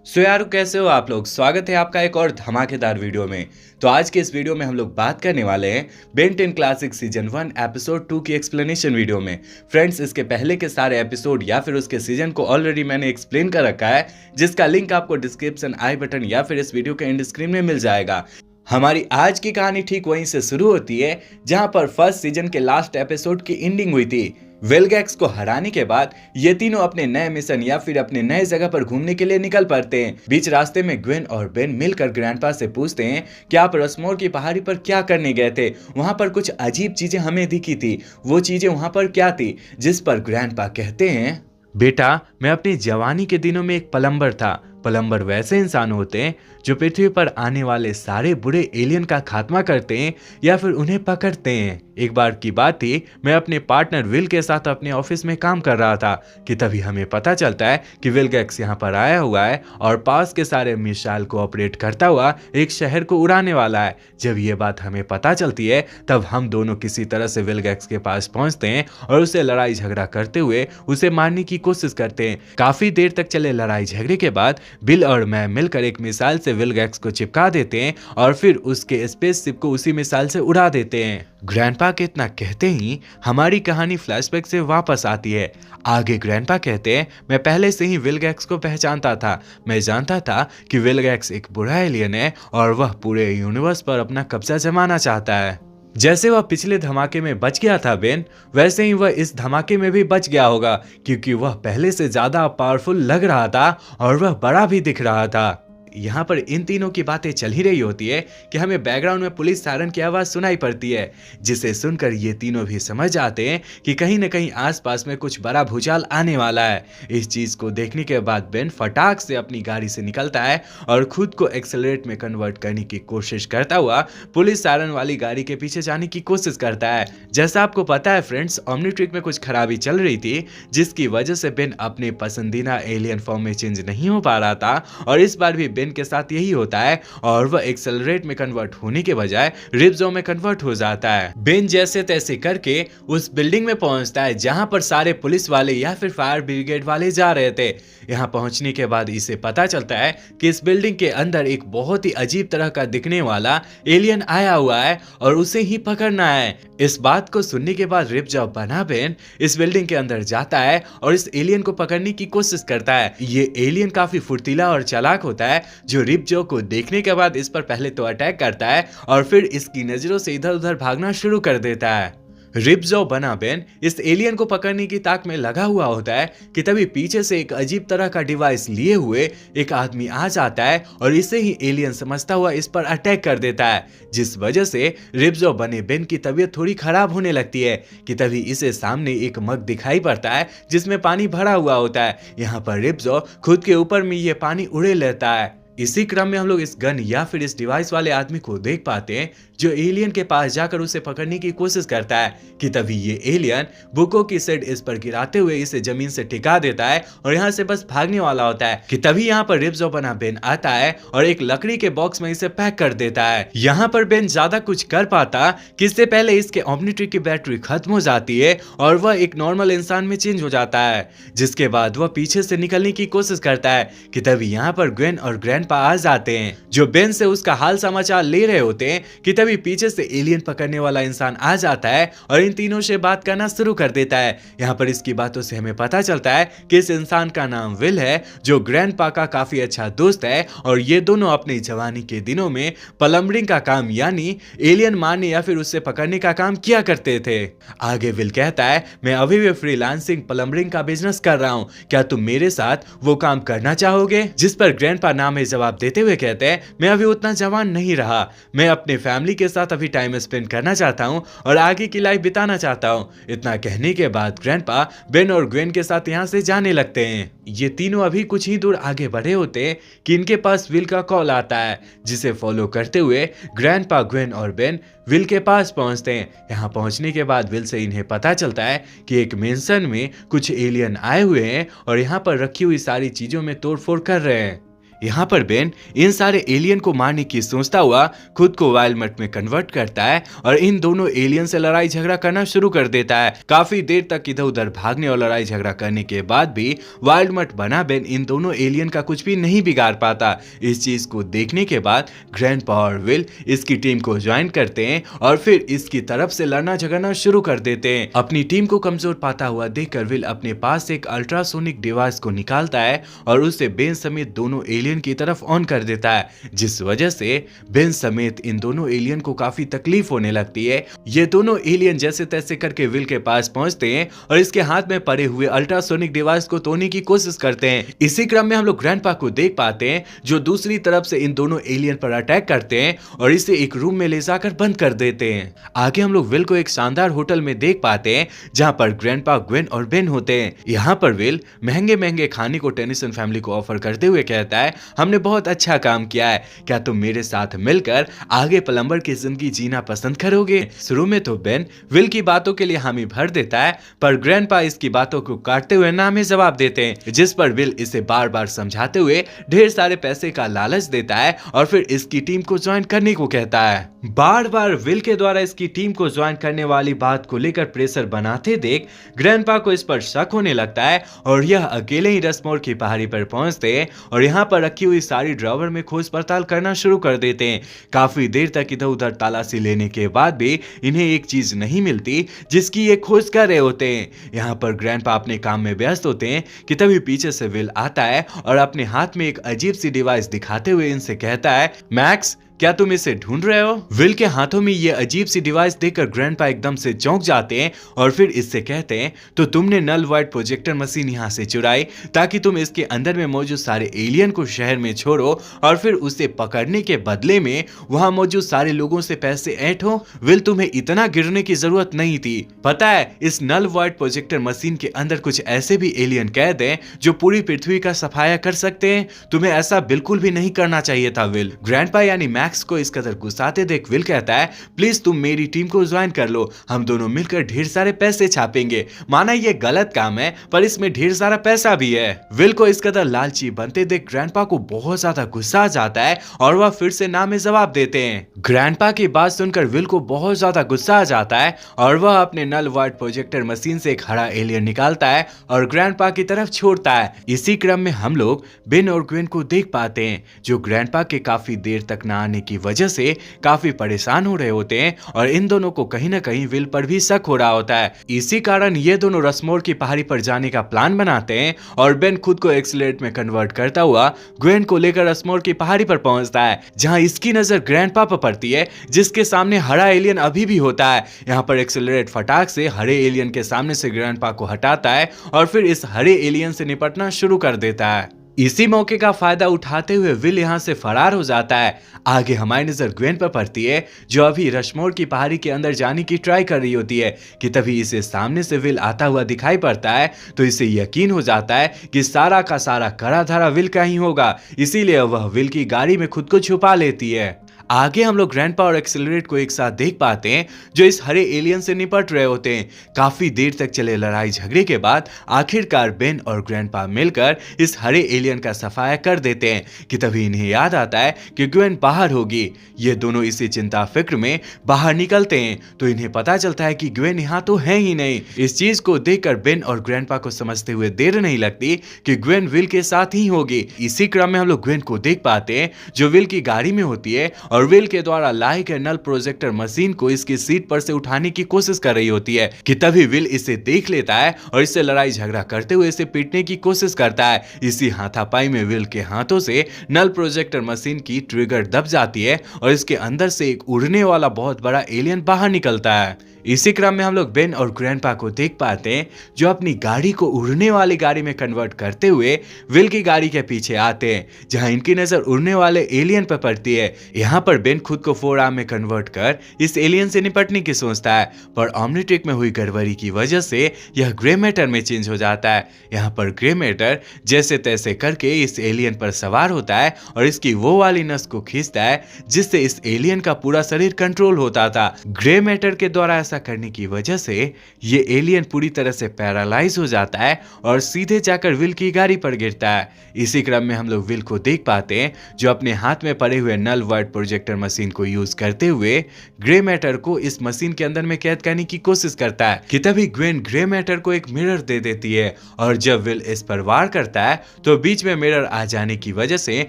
सो यार कैसे हो आप लोग। स्वागत है आपका एक और धमाकेदार वीडियो में। तो आज के इस वीडियो में हम लोग बात करने वाले हैं बेन 10 क्लासिक सीजन 1 एपिसोड 2 की एक्सप्लेनेशन वीडियो में। फ्रेंड्स, इसके पहले के सारे एपिसोड या फिर उसके सीजन को ऑलरेडी मैंने एक्सप्लेन कर रखा है, जिसका लिंक आपको डिस्क्रिप्शन आई बटन या फिर इस वीडियो के एंड स्क्रीन में मिल जाएगा। हमारी आज की कहानी ठीक वहीं से शुरू होती है जहां पर फर्स्ट सीजन के लास्ट एपिसोड की एंडिंग हुई थी। विलगैक्स को हराने के बाद ये तीनों अपने नए मिशन या फिर अपने नए जगह पर घूमने के लिए निकल पड़ते हैं। बीच रास्ते में ग्वेन और बेन मिलकर ग्रैंडपा से पूछते हैं कि आप रसमोर की पहाड़ी पर क्या करने गए थे, वहां पर कुछ अजीब चीजें हमें दिखी थी, वो चीजें वहां पर क्या थी। जिस पर ग्रैंडपा कहते हैं, बेटा मैं अपनी जवानी के दिनों में एक प्लम्बर था। प्लम्बर वैसे इंसान होते हैं जो पृथ्वी पर आने वाले सारे बुरे एलियन का खात्मा करते हैं या फिर उन्हें पकड़ते हैं। एक बार की बात थी, मैं अपने पार्टनर विल के साथ अपने ऑफिस में काम कर रहा था कि तभी हमें पता चलता है कि विलगैक्स यहाँ पर आया हुआ है और पास के सारे मिसाइल को ऑपरेट करता हुआ एक शहर को उड़ाने वाला है। जब ये बात हमें पता चलती है तब हम दोनों किसी तरह से विलगैक्स के पास पहुंचते हैं और उसे लड़ाई झगड़ा करते हुए उसे मारने की कोशिश करते हैं। काफी देर तक चले लड़ाई झगड़े के बाद बिल और मैं मिलकर एक मिसाइल से विलगैक्स को चिपका देते हैं और फिर उसके स्पेसशिप को उसी मिसाइल से उड़ा देते हैं। ग्रैंडपा के इतना कहते ही हमारी कहानी फ्लैशबैक से वापस आती है। आगे ग्रैंडपा कहते हैं, मैं पहले से ही विलगैक्स को पहचानता था। मैं जानता था कि विलगैक्स एक बुरा एलियन है और वह पूरे यूनिवर्स पर अपना कब्जा जमाना चाहता है। जैसे वह पिछले धमाके में बच गया था बेन, वैसे ही वह इस धमाके में भी बच गया होगा, क्योंकि वह पहले से ज्यादा पावरफुल लग रहा था और वह बड़ा भी दिख रहा था। यहाँ पर इन तीनों की बातें चल ही रही होती है कि हमें बैकग्राउंड में पुलिस सायरन की आवाज सुनाई पड़ती है, जिसे सुनकर ये तीनों भी समझ आते हैं कि कहीं न कहीं आसपास में कुछ बड़ा भूचाल आने वाला है। इस चीज को देखने के बाद बेन फटाक से अपनी गाड़ी से निकलता है और खुद को एक्सेलरेट में कन्वर्ट करने की कोशिश करता हुआ पुलिस सायरन वाली गाड़ी के पीछे जाने की कोशिश करता है। जैसा आपको पता है फ्रेंड्स, ओमनीट्रिक में कुछ खराबी चल रही थी, जिसकी वजह से बेन अपने पसंदीदा एलियन फॉर्म में चेंज नहीं हो पा रहा था और इस बार भी बेन के साथ यही होता है और वह एक्सेलरेट में कन्वर्ट होने के बजाय रिप्जो में कन्वर्ट हो जाता है। बेन जैसे तैसे करके उस बिल्डिंग में पहुंचता है जहां पर सारे पुलिस वाले या फिर फायर ब्रिगेड वाले जा रहे थे। यहां पहुंचने के बाद इसे पता चलता है कि इस बिल्डिंग के अंदर एक बहुत ही अजीब तरह का दिखने वाला एलियन आया हुआ है और उसे ही पकड़ना है। इस बात को सुनने के बाद रिप्जो बना बेन इस बिल्डिंग के अंदर जाता है और इस एलियन को पकड़ने की कोशिश करता है। ये एलियन काफी फुर्तीला और चालाक होता है, जो रिप्जो को देखने के बाद इस पर पहले तो अटैक करता है और फिर इसकी नजरों से इधर उधर भागना शुरू कर देता है। रिप्जो बना बेन इस एलियन को पकड़ने की ताक में लगा हुआ होता है कि तभी पीछे से एक अजीब तरह का डिवाइस लिए हुए एक आदमी आ जाता है और इसे ही एलियन समझता हुआ इस पर अटैक कर देता है, जिस वजह से रिप्जो बने बेन की तबीयत थोड़ी खराब होने लगती है कि तभी इसे सामने एक मग दिखाई पड़ता है जिसमें पानी भरा हुआ होता है। यहाँ पर रिप्जो खुद के ऊपर में ये पानी उड़े लेता है। इसी क्रम में हम लोग इस गन या फिर इस डिवाइस वाले आदमी को देख पाते हैं जो एलियन के पास जाकर उसे पकड़ने की कोशिश करता है कि तभी ये एलियन बुकों की सेट इस पर गिराते हुए इसे जमीन से टिका देता है और यहाँ से बस भागने वाला होता है कि तभी यहाँ पर रिप्जो बना बेन आता है और एक लकड़ी के बॉक्स में इसे पैक कर देता है। यहाँ पर बेन ज्यादा कुछ कर पाता कि इससे पहले इसके ओमनीट्रिक की बैटरी खत्म हो जाती है और वह एक नॉर्मल इंसान में चेंज हो जाता है, जिसके बाद वह पीछे से निकलने की कोशिश करता है कि तभी यहाँ पर ग्वेन और ग्रैंडपा आ जाते हैं, जो बेन से उसका हाल समाचार ले रहे होते हैं कि तभी पीछे से एलियन पकड़ने वाला इंसान आ जाता है और इन तीनों से बात करना शुरू कर देता है। यहाँ पर इसकी बातों से हमें पता चलता है कि इस इंसान का नाम विल है, जो ग्रैंडपा का काफी अच्छा दोस्त है और ये दोनों अपनी जवानी के दिनों में प्लम्बरिंग का काम यानी एलियन मारने या फिर उससे पकड़ने का काम किया करते थे। आगे विल कहता है, मैं अभी भी फ्रीलांसिंग प्लम्बरिंग का बिजनेस कर रहा हूँ, क्या तुम मेरे साथ वो काम करना चाहोगे? जिस पर ग्रैंडपा नाम है जवाब देते हुए कहते हैं, मैं अभी उतना जवान नहीं रहा, मैं अपने फैमिली के साथ अभी टाइम स्पेंड करना चाहता हूँ और आगे की लाइफ बिताना चाहता हूँ। इतना कहने के बाद ग्रैंडपा बेन और ग्वेन के साथ यहाँ से जाने लगते हैं। ये तीनों अभी कुछ ही दूर आगे बढ़े होते हैं कि इनके पास विल का कॉल आता है, जिसे फॉलो करते हुए ग्रैंडपा, ग्वेन और बेन विल के पास पहुंचते हैं। यहाँ पहुंचने के बाद विल से इन्हें पता चलता है कि एक मेंशन में कुछ एलियन आए हुए हैं और यहाँ पर रखी हुई सारी चीजों में तोड़फोड़ कर रहे हैं। यहाँ पर बेन इन सारे एलियन को मारने की सोचता हुआ खुद को वाइल्ड मट में कन्वर्ट करता है और इन दोनों एलियन से लड़ाई झगड़ा करना शुरू कर देता है। काफी देर तक इधर उधर भागने और लड़ाई झगड़ा करने के बाद भी वाइल्ड मट बना बेन इन दोनों एलियन का कुछ भी नहीं बिगाड़ पाता। इस चीज को देखने के बाद ग्रैंडपा और विल इसकी टीम को ज्वाइन करते हैं और फिर इसकी तरफ से लड़ना झगड़ना शुरू कर देते हैं। अपनी टीम को कमजोर पाता हुआ देखकर विल अपने पास एक अल्ट्रासोनिक डिवाइस को निकालता है और उसे बेन समेत दोनों एलियन की तरफ ऑन कर देता है, जिस वजह से बेन समेत इन दोनों एलियन को काफी तकलीफ होने लगती है। ये दोनों एलियन जैसे तैसे करके विल के पास पहुंचते हैं और इसके हाथ में पड़े हुए अल्ट्रासोनिक डिवाइस को तोड़ने की कोशिश करते हैं। इसी क्रम में हम लोग ग्रैंडपा को देख पाते हैं जो दूसरी तरफ से इन दोनों एलियन पर अटैक करते हैं और इसे एक रूम में ले जाकर बंद कर देते हैं। आगे हम लोग विल को एक शानदार होटल में देख पाते हैं जहां पर ग्रैंडपा, ग्वेन और बेन होते हैं। यहाँ पर विल महंगे महंगे खाने को टेनिसन फैमिली को ऑफर करते हुए कहता है, हमने बहुत अच्छा काम किया है, क्या तुम मेरे साथ मिलकर आगे प्लम्बर की जिंदगी जीना पसंद करोगे? शुरू में तो बेन विल की बातों के लिए हामी भर देता है, पर ग्रैंडपा इसकी बातों को काटते हुए ना में जवाब देते हैं, जिस पर विल इसे बार बार समझाते हुए ढेर सारे पैसे का लालच देता है और फिर इसकी टीम को ज्वाइन करने को कहता है। बार बार विल के द्वारा इसकी टीम को ज्वाइन करने वाली बात को लेकर प्रेशर बनाते देख ग्रैंडपा को इस पर शक होने लगता है और यह अकेले ही रसमोर की पहाड़ी पर पहुंचते हैं और यहाँ पर रखी हुई सारी ड्रॉवर में खोज पड़ताल करना शुरू कर देते हैं। काफी देर तक इधर उधर तलाशी लेने के बाद भी इन्हें एक चीज नहीं मिलती जिसकी ये खोज कर रहे होते हैं। यहाँ पर ग्रैंडपा अपने काम में व्यस्त होते हैं कि तभी पीछे से विल आता है और अपने हाथ में एक अजीब सी डिवाइस दिखाते हुए इनसे कहता है, मैक्स क्या तुम इसे ढूंढ रहे हो? विल के हाथों में ये अजीब सी डिवाइस देखकर ग्रैंडपा एकदम से चौंक जाते हैं और फिर इससे कहते हैं, तो तुमने नल वाइट प्रोजेक्टर मशीन यहाँ से चुराई ताकि तुम इसके अंदर में मौजूद सारे एलियन को शहर में छोड़ो और फिर उसे पकड़ने के बदले में वहां मौजूद सारे लोगों से पैसे ऐंठो। विल तुम्हें इतना गिरने की जरूरत नहीं थी। पता है इस नल वाइट प्रोजेक्टर मशीन के अंदर कुछ ऐसे भी एलियन कैद हैं जो पूरी पृथ्वी का सफाया कर सकते हैं। तुम्हें ऐसा बिल्कुल भी नहीं करना चाहिए था विल। ग्रैंडपा यानी मैक्स को इस कदर गुस्साते देख विल कहता है, प्लीज तुम मेरी टीम को ज्वाइन कर लो, हम दोनों मिलकर ढेर सारे पैसे छापेंगे। माना ये गलत काम है पर इसमें ढेर सारा पैसा भी है। विल को इस कदर लालची बनते देख ग्रैंडपा को बहुत ज्यादा गुस्सा आ जाता है और वह फिर से ना में जवाब देते हैं। ग्रैंडपा की बात सुनकर विल को बहुत ज्यादा गुस्सा आ जाता है और वह अपने नल वाइट प्रोजेक्टर मशीन से एक हरा एलियन निकालता है और ग्रैंडपा की तरफ छोड़ता है। इसी क्रम में हम लोग बेन और ग्वेन को देख पाते हैं जो ग्रैंडपा के काफी देर तक न आने की वजह से काफी परेशान हो रहे होते हैं और इन दोनों को कहीं ना कहीं विल पर भी शक हो रहा होता है। इसी कारण ये दोनों रसमोर की पहाड़ी पर जाने का प्लान बनाते हैं और बेन खुद को एक्सीलरेट में कन्वर्ट करता हुआ ग्वेन को लेकर रसमोर की पहाड़ी पर पहुंचता है, जहां इसकी नजर ग्रैंडपा पर पड़ती है जिसके सामने हरा एलियन अभी भी होता है। यहाँ पर एक्सीलरेट फटाक से हरे एलियन के सामने से ग्रैंडपा को हटाता है और फिर इस हरे एलियन से निपटना शुरू कर देता है। इसी मौके का फायदा उठाते हुए विल यहाँ से फरार हो जाता है। आगे हमारी नजर ग्वेन पर पड़ती है जो अभी रशमोर की पहाड़ी के अंदर जाने की ट्राई कर रही होती है कि तभी इसे सामने से विल आता हुआ दिखाई पड़ता है तो इसे यकीन हो जाता है कि सारा का सारा कड़ा धरा विल का ही होगा, इसीलिए वह विल की गाड़ी में खुद को छुपा लेती है। आगे हम लोग ग्रैंडपा और एक्सीलरेट को एक साथ देख पाते हैं जो इस हरे एलियन से निपट रहे होते हैं। काफी देर तक चले लड़ाई झगड़े के बाद आखिरकार बेन और ग्रैंडपा मिलकर इस हरे एलियन का सफाया कर देते हैं कि तभी इन्हें याद आता है कि ग्वेन बाहर होगी। ये दोनों इसी चिंता फिक्र में बाहर निकलते हैं तो इन्हें पता चलता है कि ग्वेन यहाँ तो है ही नहीं। इस चीज को देखकर बेन और ग्रैंडपा को समझते हुए देर नहीं लगती कि ग्वेन विल के साथ ही होगी। इसी क्रम में हम लोग ग्वेन को देख पाते हैं जो विल की गाड़ी में होती है और विल के द्वारा लाए गए नल प्रोजेक्टर मशीन को इसकी सीट पर से उठाने की कोशिश कर रही होती है कि तभी विल इसे देख लेता है और इससे लड़ाई झगड़ा करते हुए इसे पीटने की कोशिश करता है। इसी हाथापाई में विल के हाथों से नल प्रोजेक्टर मशीन की ट्रिगर दब जाती है और इसके अंदर से एक उड़ने वाला बहुत बड़ा एलियन बाहर निकलता है। इसी क्रम में हम लोग बेन और ग्रैंडपा को देख पाते हैं जो अपनी गाड़ी को उड़ने वाली गाड़ी में कन्वर्ट करते हुए विल की गाड़ी के पीछे आते हैं, जहां इनकी नजर उड़ने वाले एलियन पर पड़ती है। यहाँ पर बेन खुद को 4 आर्म में कन्वर्ट कर इस एलियन से निपटने की सोचता है, पर ओमनिट्रिक में हुई गड़बड़ी की वजह से यह ग्रे मैटर में चेंज हो जाता है। यहाँ पर ग्रे मैटर जैसे तैसे करके इस एलियन पर सवार होता है और इसकी वो वाली नस को खींचता है जिससे इस एलियन का पूरा शरीर कंट्रोल होता था। ग्रे मैटर के द्वारा ऐसा करने की वजह से ये एलियन पूरी तरह से पैरालाइज हो जाता है और सीधे जाकर विल की गाड़ी पर गिरता है। इसी क्रम में हम लोग विल को देख पाते हैं जो अपने हाथ में पड़े हुए नल वाइड प्रोजेक्टर मशीन को यूज करते हुए ग्रे मैटर को इस मशीन के अंदर में कैद करने की कोशिश करता है कि तभी ग्वेन ग्रे मैटर को एक मिरर दे देती है और जब विल इस पर वार करता है तो बीच में मिरर आ जाने की वजह से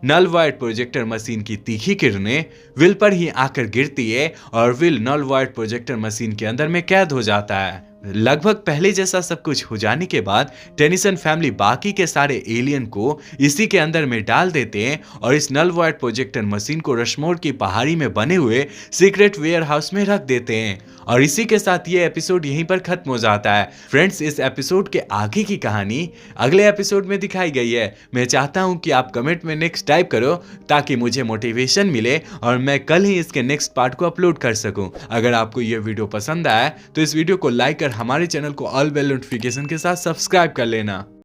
नल वाइड प्रोजेक्टर मशीन की तीखी किरणें विल पर ही आकर गिरती है और विल नल वाइड प्रोजेक्टर मशीन के अंदर में कैद हो जाता है। लगभग पहले जैसा सब कुछ हो जाने के बाद टेनिसन फैमिली बाकी के सारे एलियन को इसी के अंदर में डाल देते हैं और इस नल वाइड प्रोजेक्टर मशीन को रशमोर की पहाड़ी में बने हुए सीक्रेट वेयर हाउस में रख देते हैं। और इसी के साथ ये एपिसोड यहीं पर खत्म हो जाता है। फ्रेंड्स, इस एपिसोड के आगे की कहानी अगले एपिसोड में दिखाई गई है। मैं चाहता हूं कि आप कमेंट में नेक्स्ट टाइप करो ताकि मुझे मोटिवेशन मिले और मैं कल ही इसके नेक्स्ट पार्ट को अपलोड कर सकूं। अगर आपको ये वीडियो पसंद आया तो इस वीडियो को लाइक कर हमारे चैनल को ऑल बेल नोटिफिकेशन के साथ सब्सक्राइब कर लेना।